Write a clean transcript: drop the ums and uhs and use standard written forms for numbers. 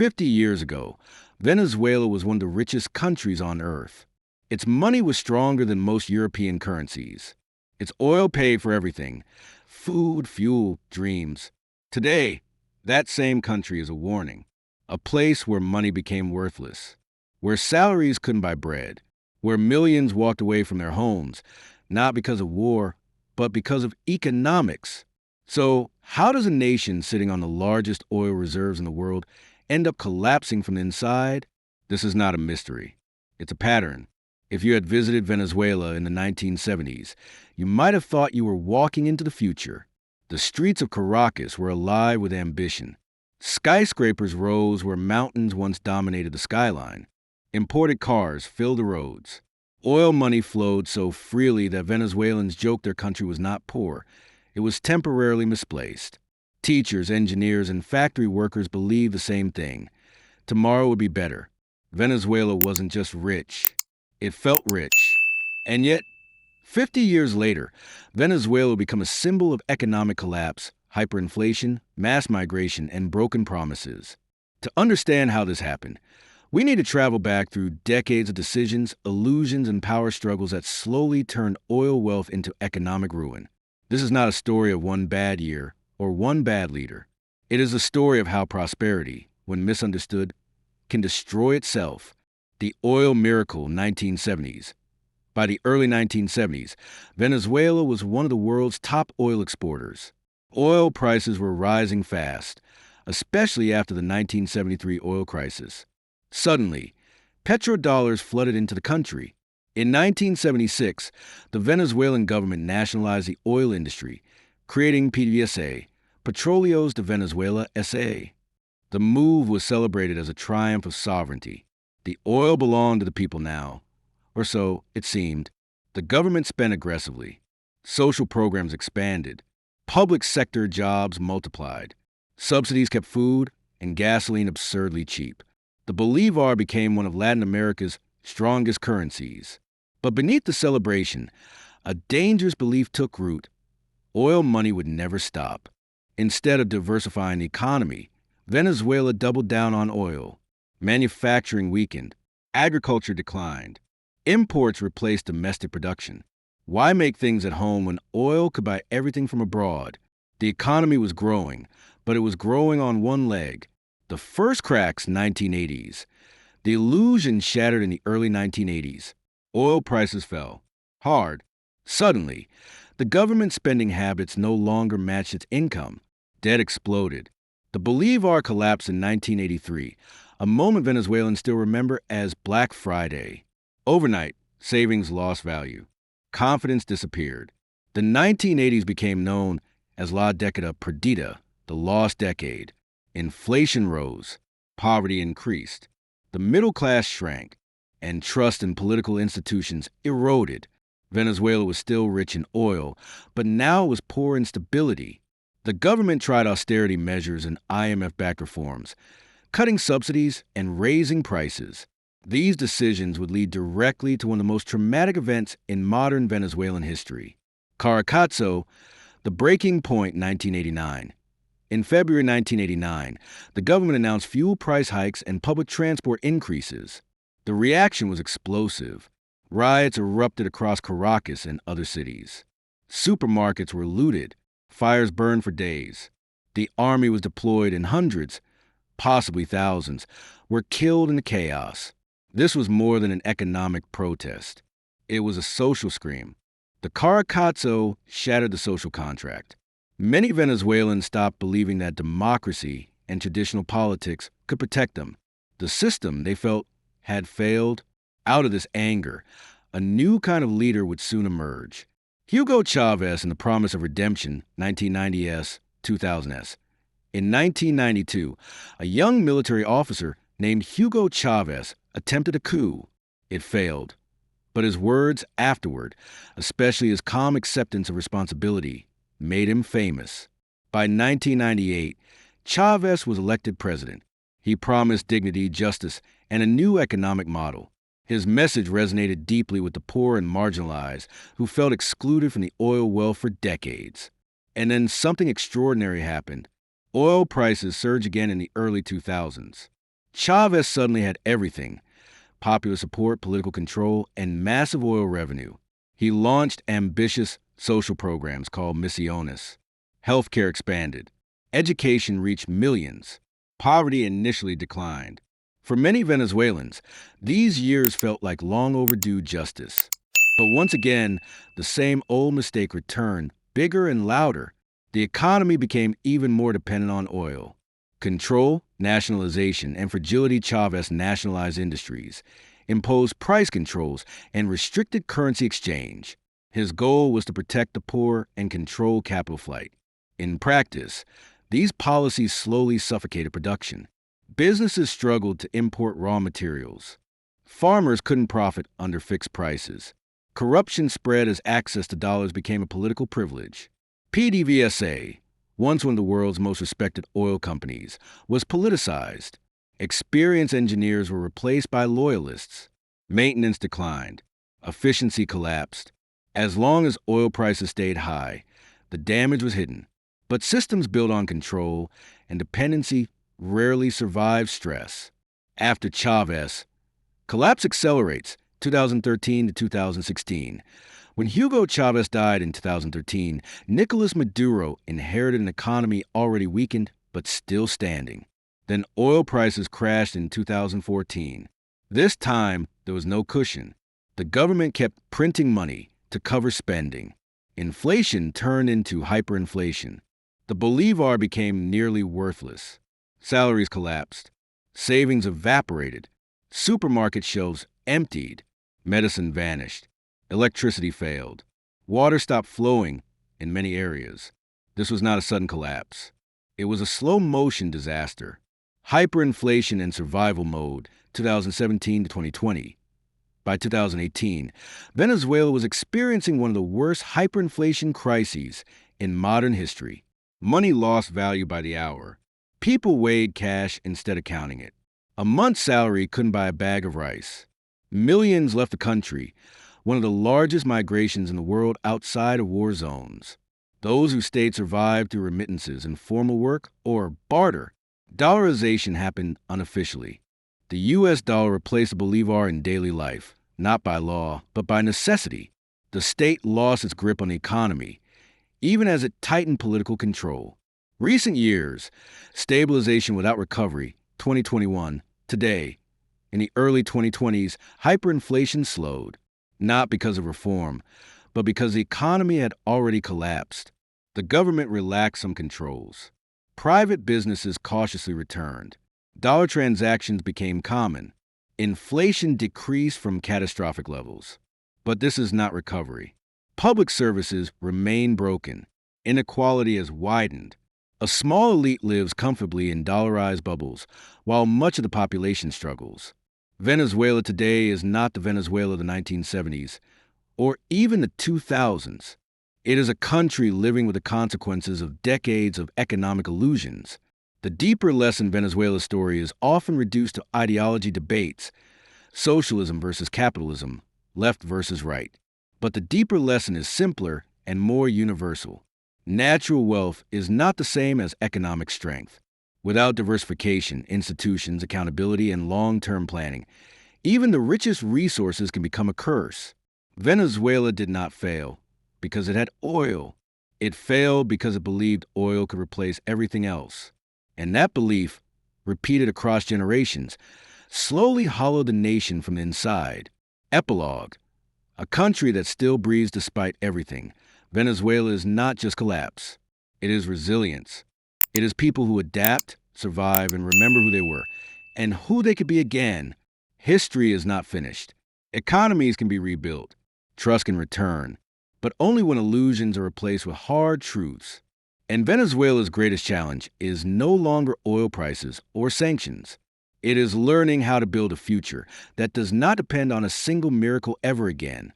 50 years ago, Venezuela was one of the richest countries on earth. Its money was stronger than most European currencies. Its oil paid for everything: food, fuel, dreams. Today, that same country is a warning, a place where money became worthless, where salaries couldn't buy bread, where millions walked away from their homes, not because of war, but because of economics. So, how does a nation sitting on the largest oil reserves in the world end up collapsing from the inside? This is not a mystery. It's a pattern. If you had visited Venezuela in the 1970s, you might have thought you were walking into the future. The streets of Caracas were alive with ambition. Skyscrapers rose where mountains once dominated the skyline. Imported cars filled the roads. Oil money flowed so freely that Venezuelans joked their country was not poor. It was temporarily misplaced. Teachers, engineers, and factory workers believed the same thing. Tomorrow would be better. Venezuela wasn't just rich. It felt rich. And yet, 50 years later, Venezuela would become a symbol of economic collapse, hyperinflation, mass migration, and broken promises. To understand how this happened, we need to travel back through decades of decisions, illusions, and power struggles that slowly turned oil wealth into economic ruin. This is not a story of one bad year or one bad leader. It is a story of how prosperity, when misunderstood, can destroy itself. The oil miracle, 1970s. By the early 1970s, Venezuela was one of the world's top oil exporters. Oil prices were rising fast, especially after the 1973 oil crisis. Suddenly, petrodollars flooded into the country. In 1976, the Venezuelan government nationalized the oil industry, creating PDVSA, Petróleos de Venezuela S.A. The move was celebrated as a triumph of sovereignty. The oil belonged to the people now, or so it seemed. The government spent aggressively. Social programs expanded. Public sector jobs multiplied. Subsidies kept food and gasoline absurdly cheap. The Bolivar became one of Latin America's strongest currencies. But beneath the celebration, a dangerous belief took root. Oil money would never stop. Instead of diversifying the economy, Venezuela doubled down on oil. Manufacturing weakened. Agriculture declined. Imports replaced domestic production. Why make things at home when oil could buy everything from abroad? The economy was growing, but it was growing on one leg. The first cracks, 1980s. The illusion shattered in the early 1980s. Oil prices fell. Hard. Suddenly, the government spending habits no longer matched its income. Debt exploded. The Bolivar collapsed in 1983, a moment Venezuelans still remember as Black Friday. Overnight, savings lost value. Confidence disappeared. The 1980s became known as La Década Perdida, the lost decade. Inflation rose. Poverty increased. The middle class shrank, and trust in political institutions eroded. Venezuela was still rich in oil, but now it was poor in stability. The government tried austerity measures and IMF-backed reforms, cutting subsidies and raising prices. These decisions would lead directly to one of the most traumatic events in modern Venezuelan history. Caracazo, the breaking point, 1989. In February 1989, the government announced fuel price hikes and public transport increases. The reaction was explosive. Riots erupted across Caracas and other cities. Supermarkets were looted. Fires burned for days. The army was deployed, and hundreds, possibly thousands, were killed in the chaos. This was more than an economic protest. It was a social scream. The Caracazo shattered the social contract. Many Venezuelans stopped believing that democracy and traditional politics could protect them. The system, they felt, had failed. Out of this anger, a new kind of leader would soon emerge. Hugo Chavez and the Promise of Redemption, 1990s, 2000s. In 1992, a young military officer named Hugo Chavez attempted a coup. It failed. But his words afterward, especially his calm acceptance of responsibility, made him famous. By 1998, Chavez was elected president. He promised dignity, justice, and a new economic model. His message resonated deeply with the poor and marginalized who felt excluded from the oil wealth for decades. And then something extraordinary happened. Oil prices surged again in the early 2000s. Chavez suddenly had everything: popular support, political control, and massive oil revenue. He launched ambitious social programs called Misiones. Healthcare expanded. Education reached millions. Poverty initially declined. For many Venezuelans, these years felt like long overdue justice. But once again, the same old mistake returned, bigger and louder. The economy became even more dependent on oil. Control, nationalization, and fragility. Chavez nationalized industries, imposed price controls, and restricted currency exchange. His goal was to protect the poor and control capital flight. In practice, these policies slowly suffocated production. Businesses struggled to import raw materials. Farmers couldn't profit under fixed prices. Corruption spread as access to dollars became a political privilege. PDVSA, once one of the world's most respected oil companies, was politicized. Experienced engineers were replaced by loyalists. Maintenance declined. Efficiency collapsed. As long as oil prices stayed high, the damage was hidden. But systems built on control and dependency rarely survive stress. After Chavez, collapse accelerates 2013 to 2016. When Hugo Chavez died in 2013, Nicolas Maduro inherited an economy already weakened but still standing. Then oil prices crashed in 2014. This time, there was no cushion. The government kept printing money to cover spending. Inflation turned into hyperinflation. The bolivar became nearly worthless. Salaries collapsed. Savings evaporated. Supermarket shelves emptied. Medicine vanished. Electricity failed. Water stopped flowing in many areas. This was not a sudden collapse. It was a slow-motion disaster. Hyperinflation and survival mode, 2017 to 2020. By 2018, Venezuela was experiencing one of the worst hyperinflation crises in modern history. Money lost value by the hour. People weighed cash instead of counting it. A month's salary couldn't buy a bag of rice. Millions left the country, one of the largest migrations in the world outside of war zones. Those who stayed survived through remittances, informal work, or barter. Dollarization happened unofficially. The U.S. dollar replaced the bolivar in daily life, not by law, but by necessity. The state lost its grip on the economy, even as it tightened political control. Recent years, stabilization without recovery, 2021, today. In the early 2020s, hyperinflation slowed, not because of reform, but because the economy had already collapsed. The government relaxed some controls. Private businesses cautiously returned. Dollar transactions became common. Inflation decreased from catastrophic levels. But this is not recovery. Public services remain broken. Inequality has widened. A small elite lives comfortably in dollarized bubbles, while much of the population struggles. Venezuela today is not the Venezuela of the 1970s, or even the 2000s. It is a country living with the consequences of decades of economic illusions. The deeper lesson Venezuela's story is often reduced to ideology debates, socialism versus capitalism, left versus right. But the deeper lesson is simpler and more universal. Natural wealth is not the same as economic strength. Without diversification, institutions, accountability, and long-term planning, even the richest resources can become a curse. Venezuela did not fail because it had oil. It failed because it believed oil could replace everything else. And that belief, repeated across generations, slowly hollowed the nation from the inside. Epilogue: a country that still breathes despite everything. Venezuela is not just collapse. It is resilience. It is people who adapt, survive, and remember who they were, and who they could be again. History is not finished. Economies can be rebuilt. Trust can return. But only when illusions are replaced with hard truths. And Venezuela's greatest challenge is no longer oil prices or sanctions. It is learning how to build a future that does not depend on a single miracle ever again.